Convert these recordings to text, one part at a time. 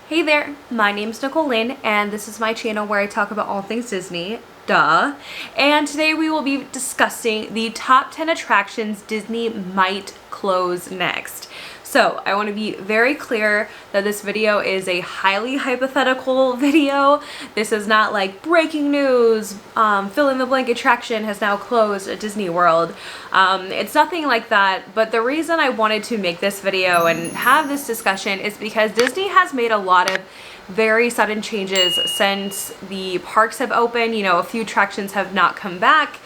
Hey there, my name's Nicole Lynn, and this is my channel where I talk about all things Disney. Duh. And today we will be discussing the top 10 attractions Disney might close next. So I want to be very clear that this video is a highly hypothetical video. This is not like breaking news, fill in the blank attraction has now closed at Disney World. It's nothing like that, but the reason I wanted to make this video and have this discussion is because Disney has made a lot of very sudden changes since the parks have opened. You know, a few attractions have not come back.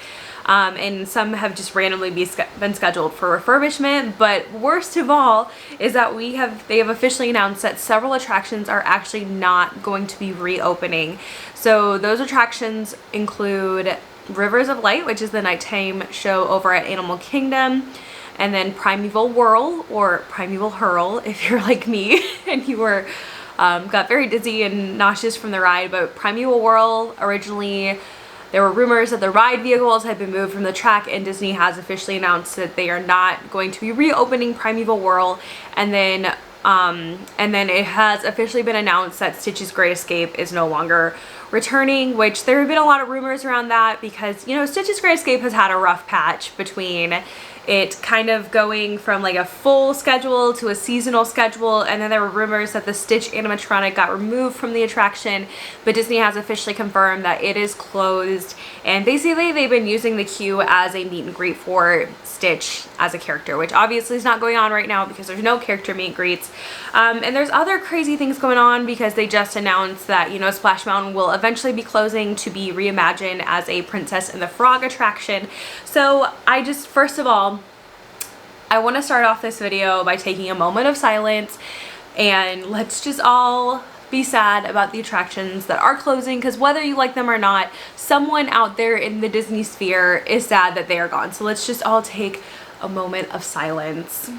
And some have just randomly been scheduled for refurbishment, but worst of all is that they have officially announced that several attractions are actually not going to be reopening. So those attractions include Rivers of Light, which is the nighttime show over at Animal Kingdom, and then Primeval Whirl, or Primeval Hurl if you're like me and you were got very dizzy and nauseous from the ride. But Primeval Whirl, originally there were rumors that the ride vehicles had been moved from the track, and Disney has officially announced that they are not going to be reopening Primeval Whirl. And then it has officially been announced that Stitch's Great Escape is no longer returning, which there have been a lot of rumors around that because, you know, Stitch's Great Escape has had a rough patch between it kind of going from like a full schedule to a seasonal schedule, and then there were rumors that the Stitch animatronic got removed from the attraction, but Disney has officially confirmed that it is closed. And basically they've been using the queue as a meet and greet for Stitch as a character, which obviously is not going on right now because there's no character meet and greets. And there's other crazy things going on because they just announced that, you know, Splash Mountain will eventually be closing to be reimagined as a Princess and the Frog attraction. So first of all, I want to start off this video by taking a moment of silence, and let's just all be sad about the attractions that are closing, because whether you like them or not, someone out there in the Disney sphere is sad that they are gone. So let's just all take a moment of silence.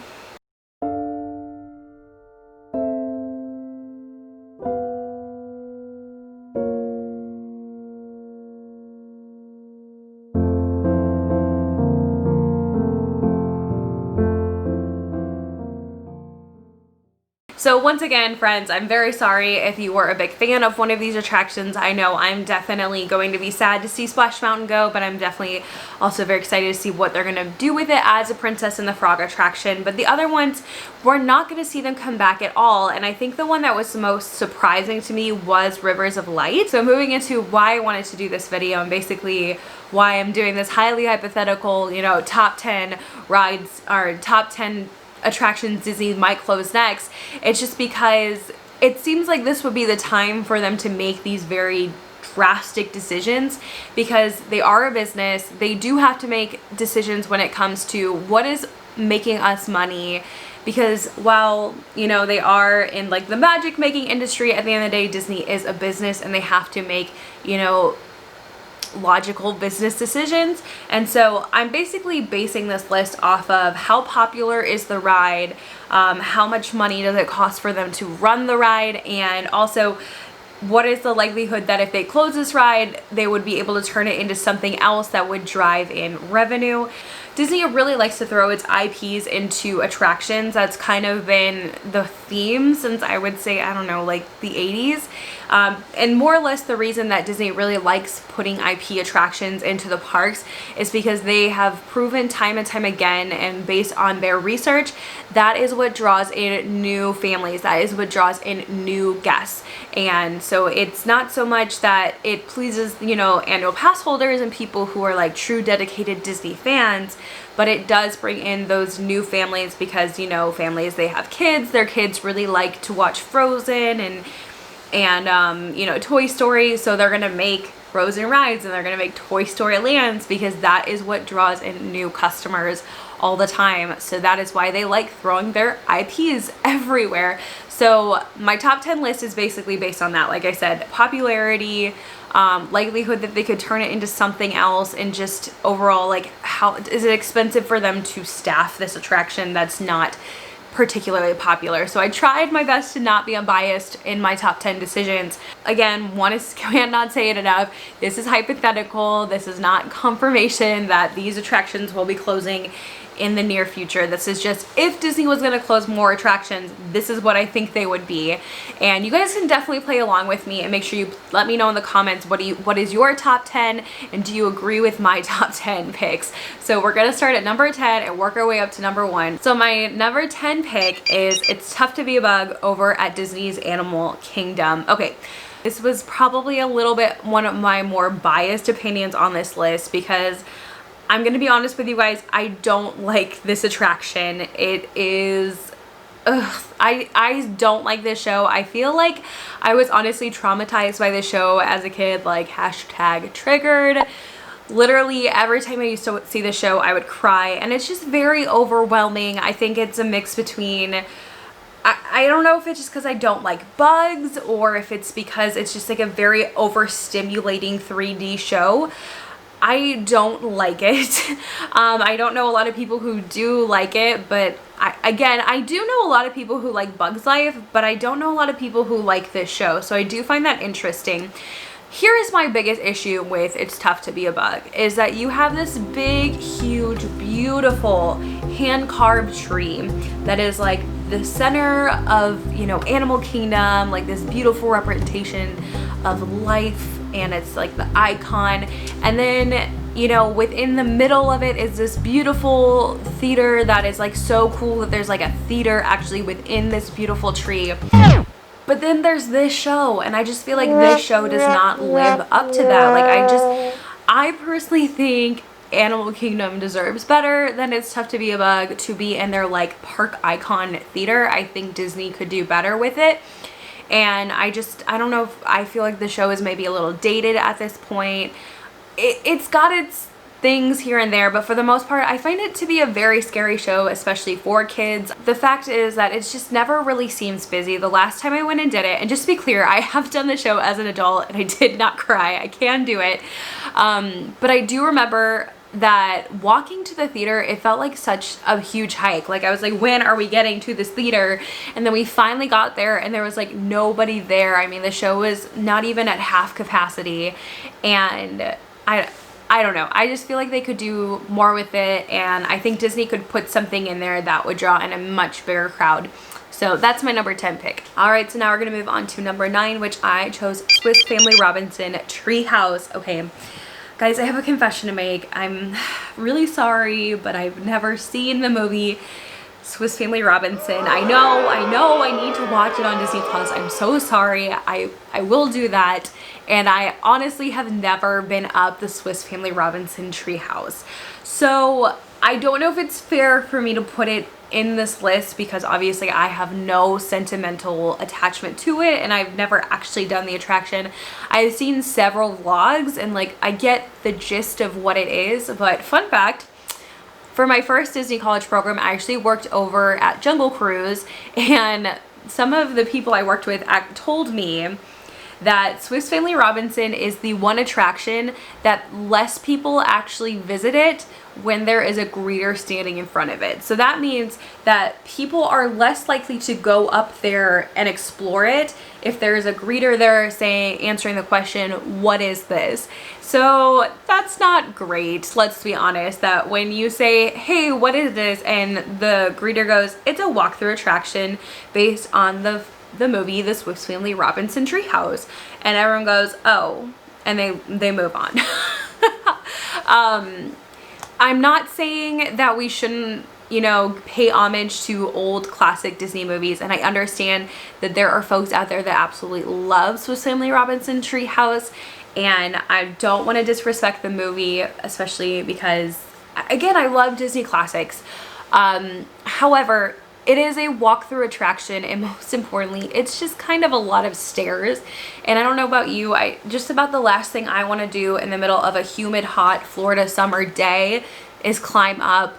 So once again, friends, I'm very sorry if you were a big fan of one of these attractions. I know I'm definitely going to be sad to see Splash Mountain go, but I'm definitely also very excited to see what they're going to do with it as a Princess and the Frog attraction. But the other ones, we're not going to see them come back at all. And I think the one that was the most surprising to me was Rivers of Light. So moving into why I wanted to do this video and basically why I'm doing this highly hypothetical, you know, top 10 rides or top 10 attractions Disney might close next. It's just because it seems like this would be the time for them to make these very drastic decisions, because they are a business. They do have to make decisions when it comes to what is making us money, because while, you know, they are in like the magic making industry, at the end of the day Disney is a business and they have to make, you know, logical business decisions. And so I'm basically basing this list off of how popular is the ride, how much money does it cost for them to run the ride, and also what is the likelihood that if they close this ride, they would be able to turn it into something else that would drive in revenue. Disney really likes to throw its IPs into attractions. That's kind of been the theme since, I would say, I don't know, like the 80s. And more or less the reason that Disney really likes putting IP attractions into the parks is because they have proven time and time again, and based on their research, that is what draws in new families. That is what draws in new guests. And so it's not so much that it pleases, you know, annual pass holders and people who are like true dedicated Disney fans, but it does bring in those new families because, you know, families, they have kids, their kids really like to watch Frozen and you know, Toy Story, so they're gonna make Frozen rides and they're gonna make Toy Story lands because that is what draws in new customers all the time. So that is why they like throwing their IPs everywhere. So my top 10 list is basically based on that. Like I said, popularity, likelihood that they could turn it into something else, and just overall, like, how is it expensive for them to staff this attraction that's not particularly popular. So I tried my best to not be unbiased in my top 10 decisions. Again, cannot say it enough, this is hypothetical. This is not confirmation that these attractions will be closing in the near future. This is just, if Disney was going to close more attractions, this is what I think they would be. And you guys can definitely play along with me and make sure you let me know in the comments what is your top 10, and do you agree with my top 10 picks. So we're gonna start at number 10 and work our way up to number 1. So my number 10 pick is It's Tough to Be a Bug over at Disney's Animal Kingdom. Okay, this was probably a little bit one of my more biased opinions on this list, because I'm gonna be honest with you guys, I don't like this attraction. It is, I don't like this show. I feel like I was honestly traumatized by this show as a kid, like hashtag triggered. Literally every time I used to see the show, I would cry, and it's just very overwhelming. I think it's a mix between, I don't know if it's just because I don't like bugs, or if it's because it's just like a very overstimulating 3D show. I don't like it. I don't know a lot of people who do like it, but I do know a lot of people who like Bugs Life, but I don't know a lot of people who like this show, so I do find that interesting. Here is my biggest issue with It's Tough to Be a Bug, is that you have this big, huge, beautiful hand-carved tree that is like the center of, you know, Animal Kingdom, like this beautiful representation of life, and it's like the icon. And then, you know, within the middle of it is this beautiful theater that is like so cool that there's like a theater actually within this beautiful tree. But then there's this show, and I just feel like this show does not live up to that. Like I personally think Animal Kingdom deserves better than It's Tough to Be a Bug to be in their like park icon theater. I think Disney could do better with it. And I don't know if I feel like the show is maybe a little dated at this point. It's got its things here and there, but for the most part, I find it to be a very scary show, especially for kids. The fact is that it just never really seems busy. The last time I went and did it, and just to be clear, I have done the show as an adult and I did not cry. I can do it. But I do remember that walking to the theater, it felt like such a huge hike. Like I was like, when are we getting to this theater? And then we finally got there, and there was like nobody there. I mean, the show was not even at half capacity, and I don't know. I just feel like they could do more with it, and I think Disney could put something in there that would draw in a much bigger crowd. So that's my number 10 pick. All right, so now we're gonna move on to number 9, which I chose Swiss Family Robinson Treehouse. Okay. Guys, I have a confession to make. I'm really sorry, but I've never seen the movie Swiss Family Robinson. I know I need to watch it on Disney Plus. I'm so sorry. I will do that. And I honestly have never been up the Swiss Family Robinson Treehouse. So I don't know if it's fair for me to put it in this list, because obviously I have no sentimental attachment to it, and I've never actually done the attraction. I've seen several vlogs, and like I get the gist of what it is. But fun fact, for my first Disney college program, I actually worked over at Jungle Cruise, and some of the people I worked with told me that Swiss Family Robinson is the one attraction that less people actually visit it when there is a greeter standing in front of it. So that means that people are less likely to go up there and explore it if there is a greeter there answering the question, what is this? So that's not great. Let's be honest, that when you say, hey, what is this? And the greeter goes, it's a walkthrough attraction based on the movie, The Swiss Family Robinson Treehouse. And everyone goes, oh, and they move on. I'm not saying that we shouldn't, you know, pay homage to old classic Disney movies, and I understand that there are folks out there that absolutely love Swiss Family Robinson Treehouse, and I don't want to disrespect the movie, especially because, again, I love Disney classics. However, it is a walkthrough attraction, and most importantly, it's just kind of a lot of stairs. And I don't know about you, just about the last thing I want to do in the middle of a humid, hot Florida summer day is climb up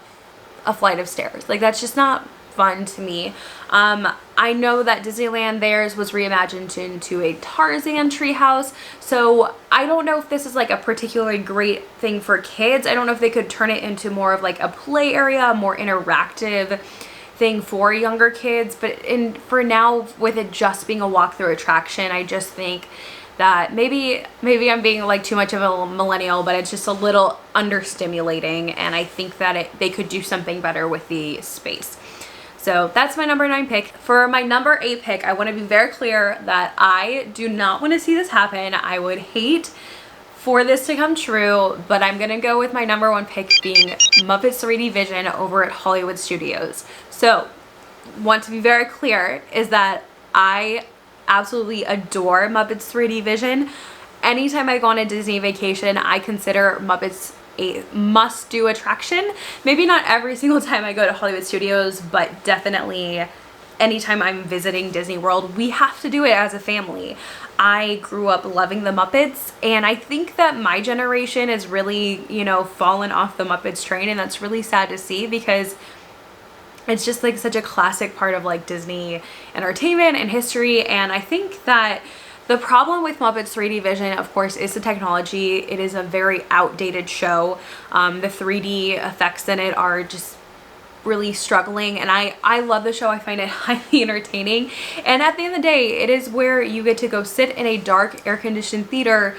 a flight of stairs. Like, that's just not fun to me. I know that Disneyland, theirs was reimagined into a Tarzan treehouse, so I don't know if this is like a particularly great thing for kids. I don't know if they could turn it into more of like a play area, a more interactive thing for younger kids, but for now, with it just being a walkthrough attraction, I just think that maybe I'm being like too much of a millennial, but it's just a little understimulating, and I think that they could do something better with the space. So that's my number 9 pick. For my number 8 pick, I want to be very clear that I do not want to see this happen. I would hate for this to come true, but I'm gonna go with my number 1 pick being Muppets 3D Vision over at Hollywood Studios. So, want to be very clear is that I absolutely adore Muppets 3D Vision. Anytime I go on a Disney vacation, I consider Muppets a must-do attraction. Maybe not every single time I go to Hollywood Studios, but definitely anytime I'm visiting Disney World, we have to do it as a family. I grew up loving the Muppets, and I think that my generation is really, you know, fallen off the Muppets train, and that's really sad to see because it's just like such a classic part of like Disney entertainment and history. And I think that the problem with Muppets 3D Vision, of course, is the technology. It is a very outdated show. The 3D effects in it are just really struggling, and I love the show. I find it highly entertaining, and at the end of the day, it is where you get to go sit in a dark air-conditioned theater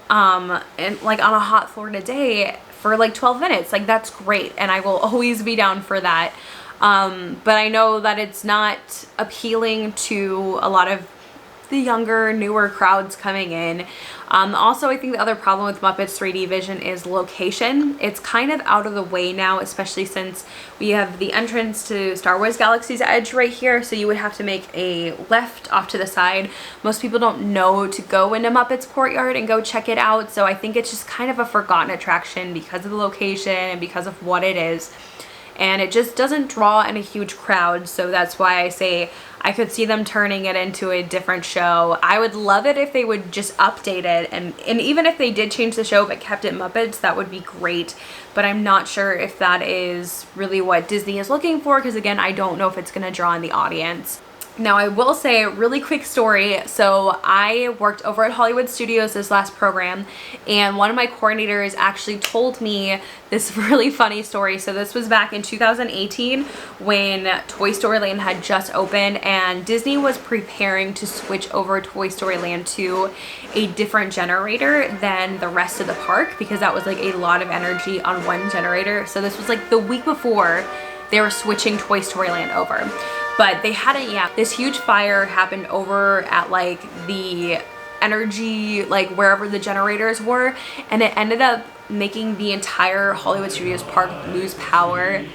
and like on a hot Florida day for like 12 minutes. Like, that's great, and I will always be down for that. But I know that it's not appealing to a lot of the younger, newer crowds coming in. Also, I think the other problem with Muppets 3D Vision is location. It's kind of out of the way now, especially since we have the entrance to Star Wars Galaxy's Edge right here, so you would have to make a left off to the side. Most people don't know to go into Muppets Courtyard and go check it out, so I think it's just kind of a forgotten attraction because of the location and because of what it is. And it just doesn't draw in a huge crowd, so that's why I say I could see them turning it into a different show. I would love it if they would just update it, and even if they did change the show but kept it Muppets, that would be great. But I'm not sure if that is really what Disney is looking for, because again, I don't know if it's going to draw in the audience. Now, I will say a really quick story. So I worked over at Hollywood Studios this last program, and one of my coordinators actually told me this really funny story. So this was back in 2018 when Toy Story Land had just opened, and Disney was preparing to switch over Toy Story Land to a different generator than the rest of the park, because that was like a lot of energy on one generator. So this was like the week before they were switching Toy Story Land over. But they hadn't yet. This huge fire happened over at like the energy, like wherever the generators were, and it ended up making the entire Hollywood Studios park lose power,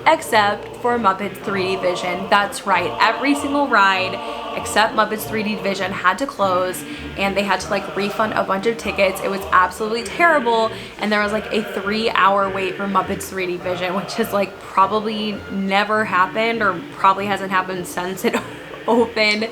except for Muppets 3D Vision. That's right, every single ride except Muppets 3D Vision had to close, and they had to like refund a bunch of tickets. It was absolutely terrible, and there was like a 3-hour wait for Muppets 3D Vision, which has like probably never happened, or probably hasn't happened since it opened.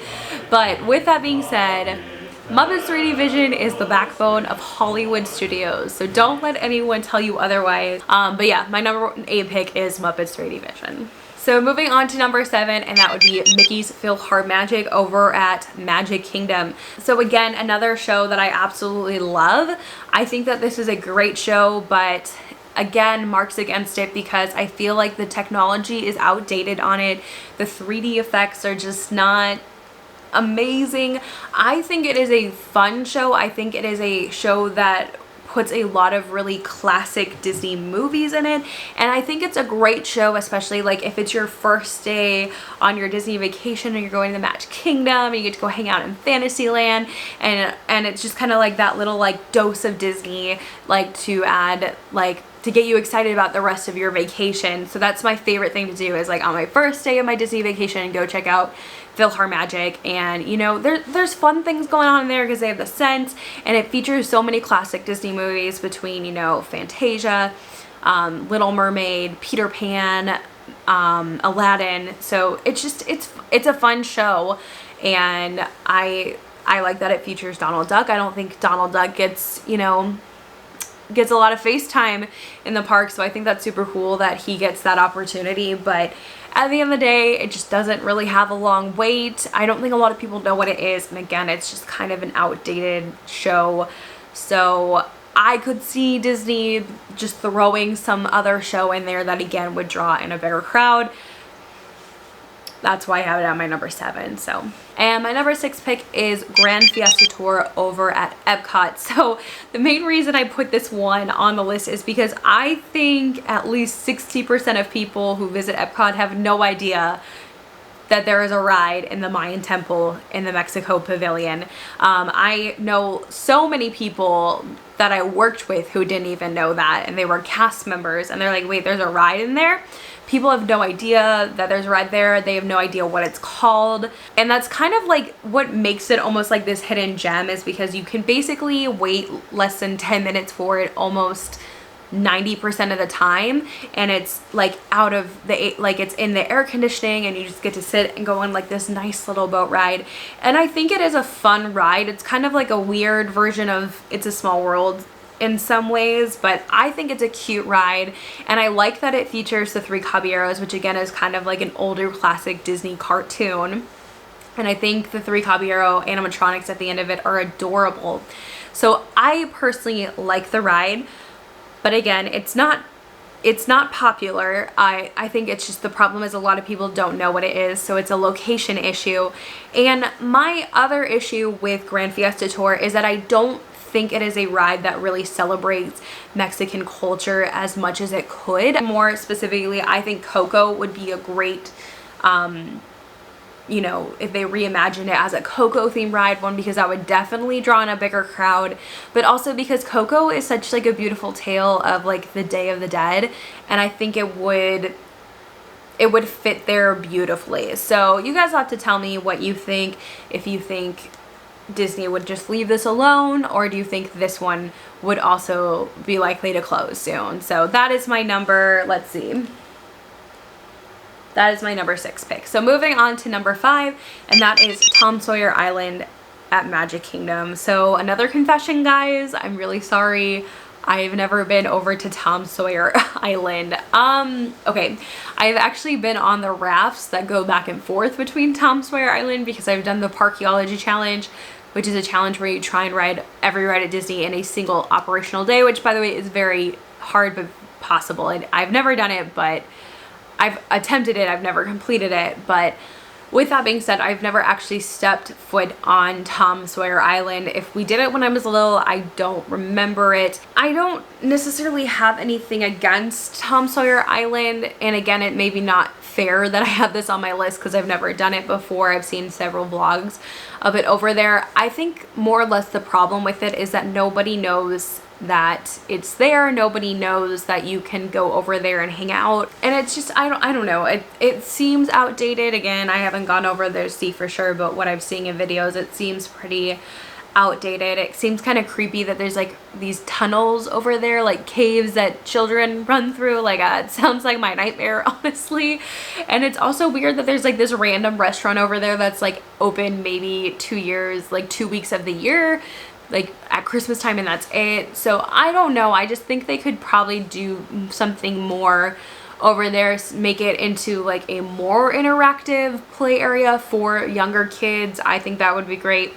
But with that being said, Muppets 3D Vision is the backbone of Hollywood Studios, so don't let anyone tell you otherwise. But yeah, my number 8 pick is Muppets 3D Vision. So moving on to number 7, and that would be Mickey's Philharmagic over at Magic Kingdom. So again, another show that I absolutely love. I think that this is a great show, but again, marks against it because I feel like the technology is outdated on it. The 3D effects are just not amazing. I think it is a fun show. I think it is a show that puts a lot of really classic Disney movies in it, and I think it's a great show, especially like if it's your first day on your Disney vacation and you're going to the Magic Kingdom and you get to go hang out in Fantasyland, and it's just kind of like that little like dose of Disney, like to add like to get you excited about the rest of your vacation. So that's my favorite thing to do, is like on my first day of my Disney vacation and go check out Philharmagic. And you know, there's fun things going on in there because they have the scents, and it features so many classic Disney movies between, you know, Fantasia, Little Mermaid, Peter Pan, Aladdin. So it's just it's a fun show, and I like that it features Donald Duck. I don't think Donald Duck gets a lot of face time in the park, so I think that's super cool that he gets that opportunity. But at the end of the day, it just doesn't really have a long wait. I don't think a lot of people know what it is, and again, it's just kind of an outdated show. So I could see Disney just throwing some other show in there that again would draw in a bigger crowd. that's why I have it at my number 7. So, and my number 6 pick is Grand Fiesta Tour over at Epcot. So the main reason I put this one on the list is because I think at least 60% of people who visit Epcot have no idea that there is a ride in the Mayan temple in the Mexico pavilion. I know so many people that I worked with who didn't even know that, and they were cast members, and they're like, wait, there's a ride in there? People have no idea that there's a ride there. They have no idea what it's called. And that's kind of like what makes it almost like this hidden gem, is because you can basically wait less than 10 minutes for it almost 90% of the time, and it's like out of the, like it's in the air conditioning, and you just get to sit and go on like this nice little boat ride. And I think it is a fun ride. It's kind of like a weird version of It's a Small World in some ways, but I think it's a cute ride, and I like that it features the Three Caballeros, which again is kind of like an older classic Disney cartoon. And I think the Three Caballero animatronics at the end of it are adorable. So I personally like the ride. But again, it's not popular. I think it's just, the problem is a lot of people don't know what it is, so it's a location issue. And my other issue with Grand Fiesta Tour is that I don't think it is a ride that really celebrates Mexican culture as much as it could. More specifically, I think Coco would be a great, you know, if they reimagined it as a Coco themed ride, one, because that would definitely draw in a bigger crowd, but also because Coco is such like a beautiful tale of like the Day of the Dead, and I think it would fit there beautifully. So you guys have to tell me what you think, if you think Disney would just leave this alone, or do you think this one would also be likely to close soon? So that is my number, let's see. That is my number 6 pick. So moving on to number 5, and that is Tom Sawyer Island at Magic Kingdom. So another confession, guys, I'm really sorry. I've never been over to Tom Sawyer Island. Okay, I've actually been on the rafts that go back and forth between Tom Sawyer Island, because I've done the Parkeology Challenge, which is a challenge where you try and ride every ride at Disney in a single operational day, which by the way is very hard but possible. And I've never done it, but I've attempted it, I've never completed it. But with that being said, I've never actually stepped foot on Tom Sawyer Island. If we did it when I was little, I don't remember it. I don't necessarily have anything against Tom Sawyer Island, and again, it may be not fair that I have this on my list because I've never done it before. I've seen several vlogs of it over there. I think more or less the problem with it is that nobody knows that it's there. Nobody knows that you can go over there and hang out, and it's just, I don't know, it seems outdated. Again, I haven't gone over there to see for sure, but what I've seen in videos, it seems pretty outdated. It seems kind of creepy that there's like these tunnels over there, like caves that children run through. Like it sounds like my nightmare, honestly. And it's also weird that there's like this random restaurant over there that's like open maybe 2 years, like 2 weeks of the year, like at Christmas time, and that's it. So I don't know, I just think they could probably do something more over there, make it into like a more interactive play area for younger kids. I think that would be great.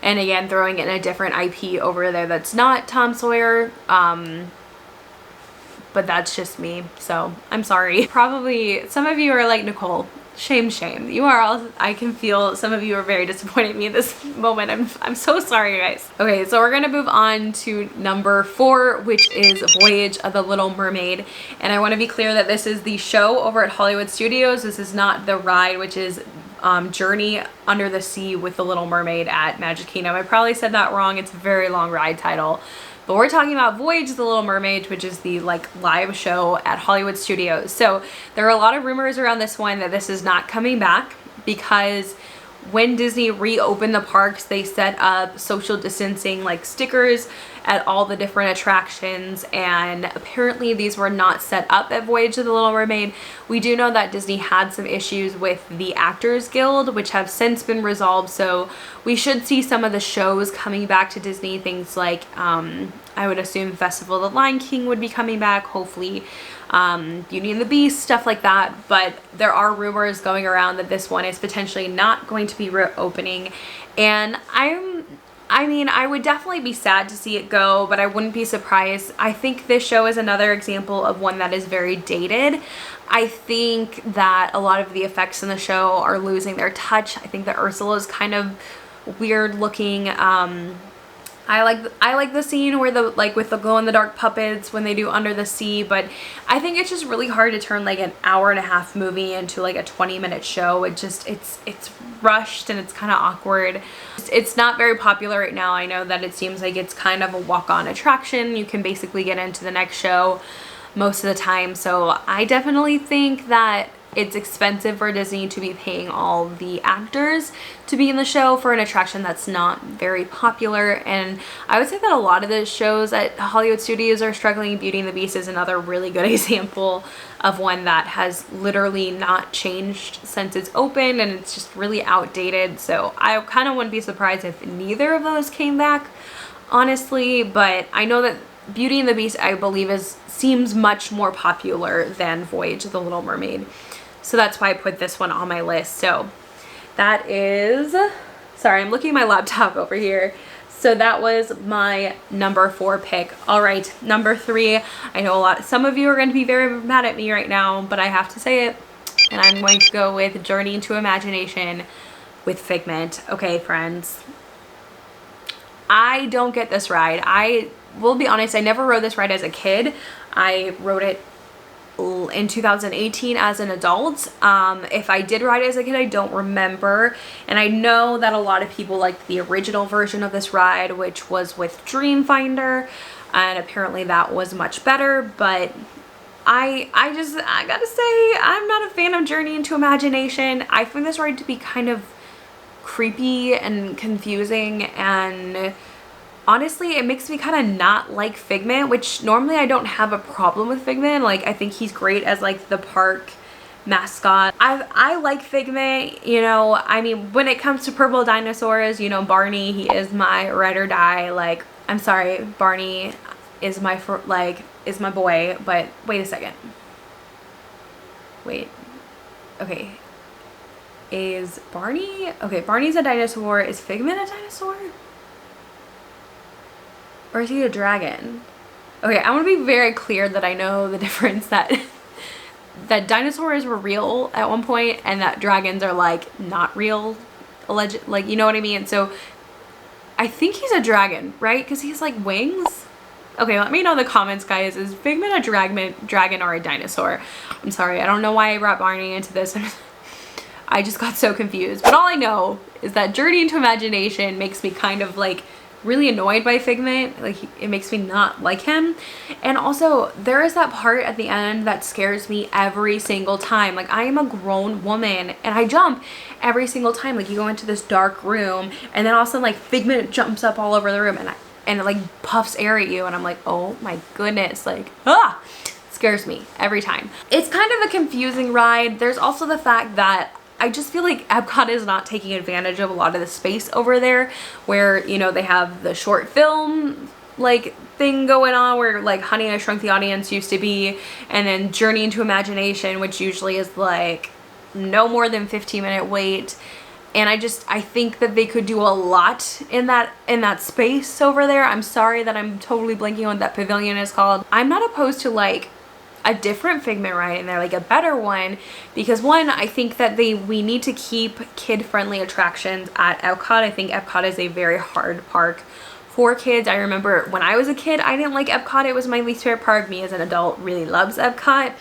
And again, throwing in a different IP over there that's not Tom Sawyer, but that's just me, so I'm sorry. Probably some of you are like, Nicole, shame. You are all, I can feel some of you are very disappointed in me in this moment. I'm so sorry, guys. Okay, so we're gonna move on to number 4, which is Voyage of the Little Mermaid. And I want to be clear that this is the show over at Hollywood Studios. This is not the ride, which is Journey Under the Sea with the Little Mermaid at Magic Kingdom. I probably said that wrong. It's a very long ride title. But we're talking about Voyage of the Little Mermaid, which is the like live show at Hollywood Studios. So there are a lot of rumors around this one that this is not coming back, because when Disney reopened the parks, they set up social distancing like stickers at all the different attractions, and apparently these were not set up at Voyage of the Little Mermaid. We do know that Disney had some issues with the Actors Guild, which have since been resolved, so we should see some of the shows coming back to Disney. Things like I would assume Festival of the Lion King would be coming back, hopefully Beauty and the Beast, stuff like that. But there are rumors going around that this one is potentially not going to be reopening, and I mean, I would definitely be sad to see it go, but I wouldn't be surprised. I think this show is another example of one that is very dated. I think that a lot of the effects in the show are losing their touch. I think that Ursula is kind of weird looking. I like the scene where the with the glow in the dark puppets when they do Under the Sea, but I think it's just really hard to turn like an hour-and-a-half movie into like a 20-minute show. It's rushed and it's kind of awkward. It's not very popular right now. I know that it seems like it's kind of a walk-on attraction. You can basically get into the next show most of the time. So I definitely think that it's expensive for Disney to be paying all the actors to be in the show for an attraction that's not very popular. And I would say that a lot of the shows at Hollywood studios are struggling. Beauty and the Beast is another really good example of one that has literally not changed since it's opened, and it's just really outdated. So I kind of wouldn't be surprised if neither of those came back, honestly. But I know that Beauty and the Beast, I believe, seems much more popular than Voyage of the Little Mermaid. So that's why I put this one on my list. So that is, sorry, I'm looking at my laptop over here. So that was my number 4 pick. All right, number 3. I know some of you are going to be very mad at me right now, but I have to say it. And I'm going to go with Journey into Imagination with Figment. Okay, friends. I don't get this ride. I will be honest, I never rode this ride as a kid. I rode it in 2018 as an adult. If I did ride it as a kid, I don't remember. And I know that a lot of people liked the original version of this ride, which was with Dreamfinder, and apparently that was much better. But I gotta say, I'm not a fan of Journey into Imagination. I find this ride to be kind of creepy and confusing, and honestly, it makes me kind of not like Figment, which normally I don't have a problem with Figment. Like, I think he's great as like the park mascot. I like Figment, you know. I mean, when it comes to purple dinosaurs, you know, Barney, he is my ride or die. Like, I'm sorry, Barney is my is my boy. But wait a second. Wait. Okay. Is Barney? Okay, Barney's a dinosaur. Is Figment a dinosaur? Or is he a dragon? Okay, I want to be very clear that I know the difference, that dinosaurs were real at one point and that dragons are like not real, alleged, like, you know what I mean? So I think he's a dragon, right? Because he has like wings. Okay, let me know in the comments, guys. Is Figment a dragon or a dinosaur? I'm sorry, I don't know why I brought Barney into this. I just got so confused. But all I know is that Journey into Imagination makes me kind of like really annoyed by Figment. Like, it makes me not like him. And also, there is that part at the end that scares me every single time. Like, I am a grown woman and I jump every single time. Like, you go into this dark room and then all of a sudden, like, Figment jumps up all over the room and it like puffs air at you, and I'm like, oh my goodness, like, scares me every time. It's kind of a confusing ride. There's also the fact that I just feel like Epcot is not taking advantage of a lot of the space over there, where, you know, they have the short film like thing going on where like Honey, I Shrunk the Audience used to be, and then Journey into Imagination, which usually is like no more than 15-minute wait. And I think that they could do a lot in that space over there. I'm sorry that I'm totally blanking on what that pavilion is called. I'm not opposed to like a different Figment ride in there, like a better one, because one, I think that we need to keep kid-friendly attractions at Epcot. I think Epcot is a very hard park for kids. I remember when I was a kid, I didn't like Epcot. It was my least favorite park. Me as an adult really loves Epcot,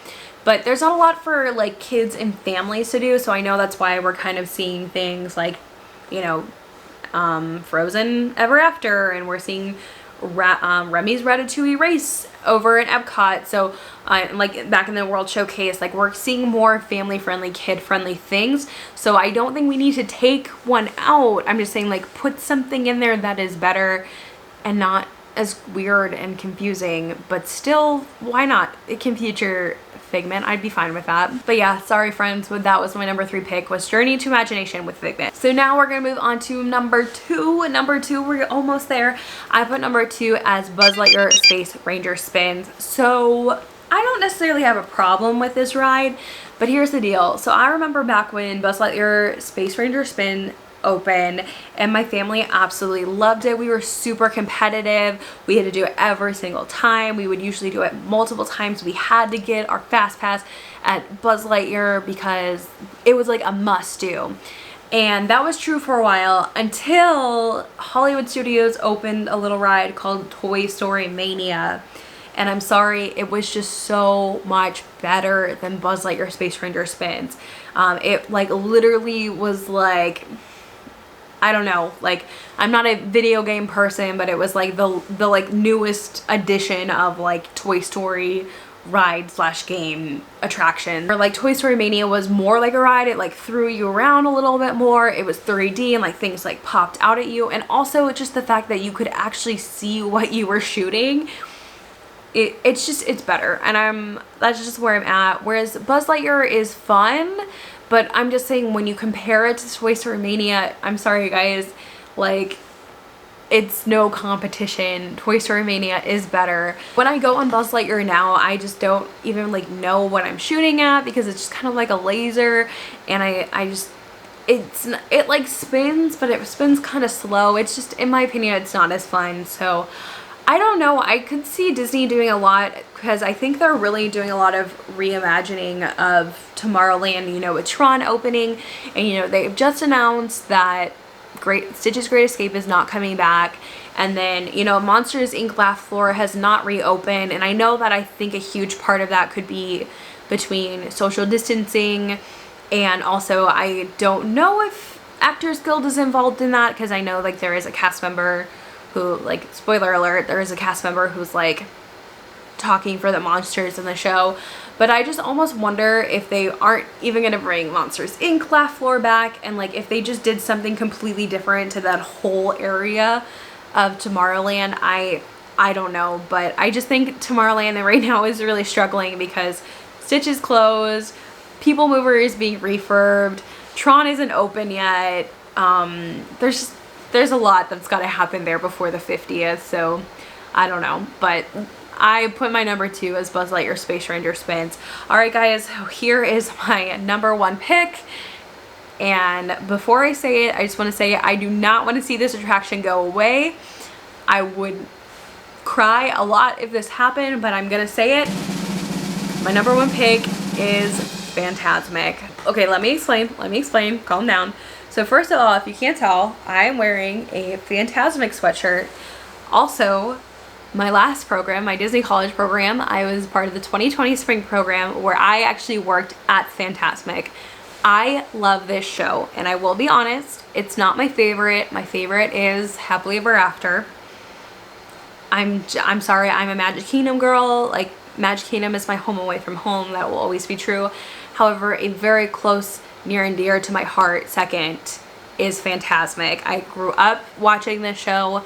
but there's not a lot for like kids and families to do. So I know that's why we're kind of seeing things like, you know, Frozen Ever After, and we're seeing Remy's Ratatouille Race over at Epcot. So like back in the World Showcase, like, we're seeing more family-friendly, kid-friendly things. So I don't think we need to take one out. I'm just saying, like, put something in there that is better and not as weird and confusing, but still, why not? It can feature Figment. I'd be fine with that. But yeah, sorry friends, but that was my number 3 pick, was Journey to Imagination with Figment. So now we're gonna move on to number 2. Number 2, we're almost there. I put number 2 as Buzz Lightyear Space Ranger Spins. So I don't necessarily have a problem with this ride, but here's the deal. So I remember back when Buzz Lightyear Space Ranger Spin open, and my family absolutely loved it. We were super competitive. We had to do it every single time. We would usually do it multiple times. We had to get our fast pass at Buzz Lightyear because it was like a must do. And that was true for a while until Hollywood Studios opened a little ride called Toy Story Mania. And I'm sorry, it was just so much better than Buzz Lightyear Space Ranger Spins. It like literally was like, I don't know, like I'm not a video game person, but it was like the like newest edition of like Toy Story ride slash game attraction. Or like Toy Story Mania was more like a ride. It like threw you around a little bit more. It was 3D and like things like popped out at you, and also just the fact that you could actually see what you were shooting. It's better, and that's just where I'm at. Whereas Buzz Lightyear is fun, but I'm just saying when you compare it to Toy Story Mania, I'm sorry guys, like it's no competition. Toy Story Mania is better. When I go on Buzz Lightyear now, I just don't even like know what I'm shooting at because it's just kind of like a laser, and it like spins, but it spins kind of slow. It's just, in my opinion, it's not as fun. So I don't know. I could see Disney doing a lot because I think they're really doing a lot of reimagining of Tomorrowland, you know, with Tron opening, and you know, they've just announced that Stitch's Great Escape is not coming back, and then, you know, Monsters Inc. Laugh Floor has not reopened, and I know that I think a huge part of that could be between social distancing, and also I don't know if Actors Guild is involved in that, because I know like there is a cast member who, like, spoiler alert, there is a cast member who's like talking for the monsters in the show. But I just almost wonder if they aren't even gonna bring Monsters Inc. Laugh Floor back, and like if they just did something completely different to that whole area of Tomorrowland. I don't know, but I just think Tomorrowland right now is really struggling because Stitch is closed, People Mover is being refurbed, Tron isn't open yet. There's a lot that's got to happen there before the 50th, so I don't know, but I put my number 2 as Buzz Lightyear Space Ranger Spins. Alright guys, here is my number 1 pick, and before I say it, I just want to say I do not want to see this attraction go away. I would cry a lot if this happened, but I'm gonna say it. My number 1 pick is Fantasmic. Okay, let me explain, calm down. So first of all, if you can't tell, I'm wearing a Fantasmic sweatshirt. Also, my last program, my Disney College program, I was part of the 2020 spring program where I actually worked at Fantasmic. I love this show, and I will be honest, it's not my favorite. My favorite is Happily Ever After. I'm sorry, I'm a Magic Kingdom girl. Like, Magic Kingdom is my home away from home. That will always be true. However, a very close, near and dear to my heart second is Fantasmic. I grew up watching this show.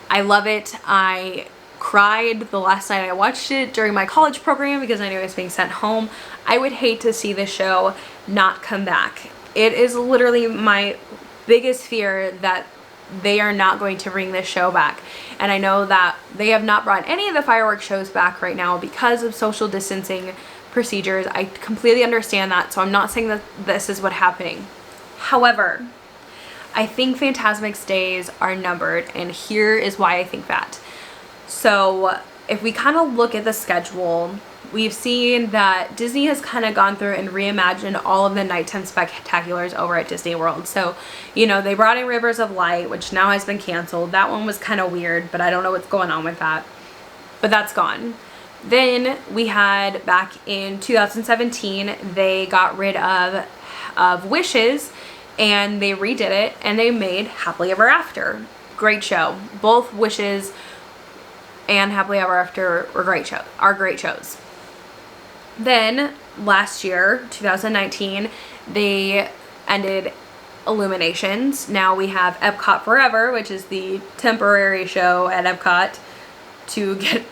I love it. I cried the last night I watched it during my college program because I knew I was being sent home. I would hate to see this show not come back. It is literally my biggest fear that they are not going to bring this show back. And I know that they have not brought any of the fireworks shows back right now because of social distancing procedures. I completely understand that, so I'm not saying that this is what's happening. However, I think Fantasmic's days are numbered, and here is why I think that. So if we kind of look at the schedule, we've seen that Disney has kind of gone through and reimagined all of the nighttime spectaculars over at Disney World. So, you know, they brought in Rivers of Light, which now has been canceled. That one was kind of weird, but I don't know what's going on with that. But that's gone. Then we had, back in 2017, they got rid of Wishes, and they redid it, and they made Happily Ever After. Great show. Both Wishes and Happily Ever After are great shows. Then last year, 2019, they ended Illuminations. Now we have Epcot Forever, which is the temporary show at Epcot to get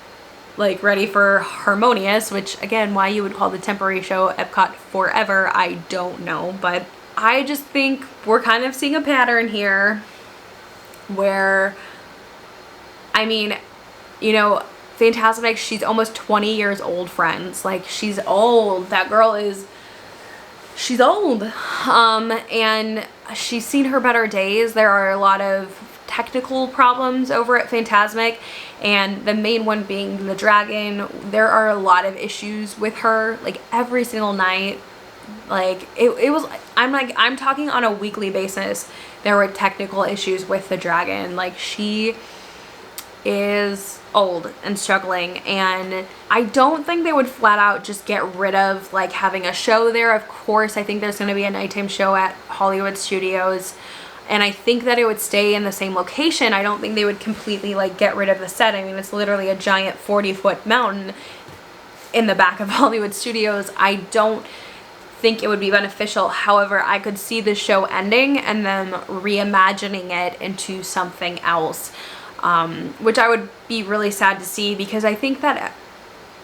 like ready for Harmonious, which again, why you would call the temporary show Epcot Forever, I don't know, but I just think we're kind of seeing a pattern here where, I mean, you know, Fantasmic, she's almost 20 years old, friends. Like, she's old. That girl is, she's old, and she's seen her better days. There are a lot of technical problems over at Fantasmic, and the main one being the dragon. There are a lot of issues with her, like every single night. Like it was, I'm talking on a weekly basis. There were technical issues with the dragon. Like, she is old and struggling, and I don't think they would flat out just get rid of like having a show there. Of course, I think there's going to be a nighttime show at Hollywood Studios, and I think that it would stay in the same location. I don't think they would completely like get rid of the set. I mean, it's literally a giant 40-foot mountain in the back of Hollywood Studios. I don't think it would be beneficial. However, I could see the show ending and them reimagining it into something else, which I would be really sad to see, because I think that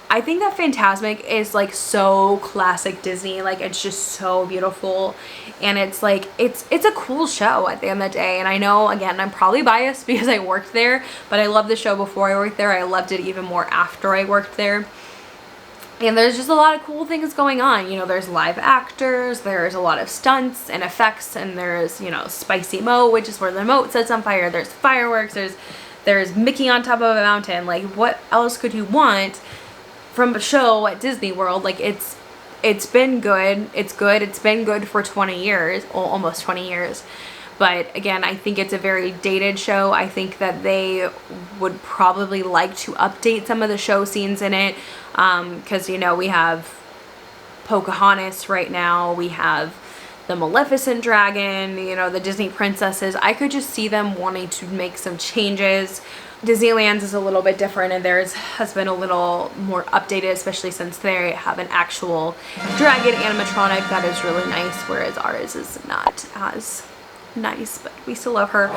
Fantasmic is like so classic Disney. Like, it's just so beautiful, and it's like it's a cool show at the end of the day. And I know, again, I'm probably biased because I worked there, but I loved the show before I worked there. I loved it even more after I worked there. And there's just a lot of cool things going on. You know, there's live actors, there's a lot of stunts and effects, and there's, you know, Spicy Moat, which is where the moat sets on fire. There's fireworks, there's Mickey on top of a mountain. Like, what else could you want from a show at Disney World? Like, it's been good. It's been good for 20 years, or almost 20 years. But again, I think it's a very dated show. I think that they would probably like to update some of the show scenes in it, because, you know, we have Pocahontas right now, we have the Maleficent dragon, you know, the Disney princesses. I could just see them wanting to make some changes. Disneyland's is a little bit different, and theirs has been a little more updated, especially since they have an actual dragon animatronic that is really nice, whereas ours is not as nice, but we still love her.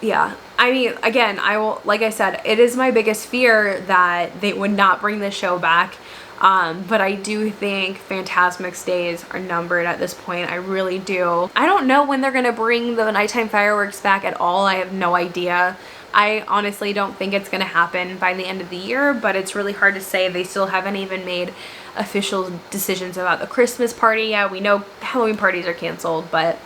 Yeah, I mean, again, like I said, it is my biggest fear that they would not bring the show back, but I do think Fantasmic's days are numbered at this point. I really do. I don't know when they're gonna bring the nighttime fireworks back at all. I have no idea. I honestly don't think it's gonna happen by the end of the year, but it's really hard to say. They still haven't even made official decisions about the Christmas party yet. We know Halloween parties are canceled, but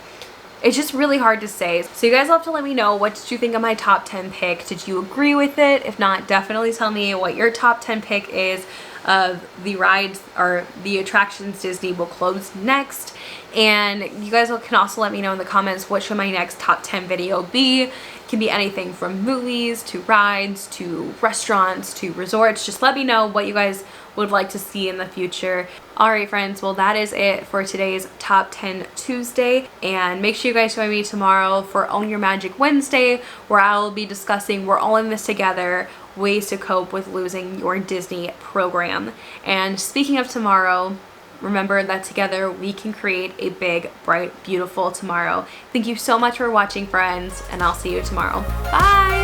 it's just really hard to say. So you guys will have to let me know, what did you think of my top 10 pick? Did you agree with it? If not, definitely tell me what your top 10 pick is of the rides or the attractions Disney will close next. And you guys can also let me know in the comments, what should my next top 10 video be? It can be anything from movies to rides to restaurants to resorts. Just let me know what you guys would like to see in the future. Alright friends, well that is it for today's Top 10 Tuesday, and make sure you guys join me tomorrow for Own Your Magic Wednesday, where I will be discussing We're All in This Together, ways to cope with losing your Disney program. And speaking of tomorrow, remember that together we can create a big, bright, beautiful tomorrow. Thank you so much for watching, friends, and I'll see you tomorrow. Bye!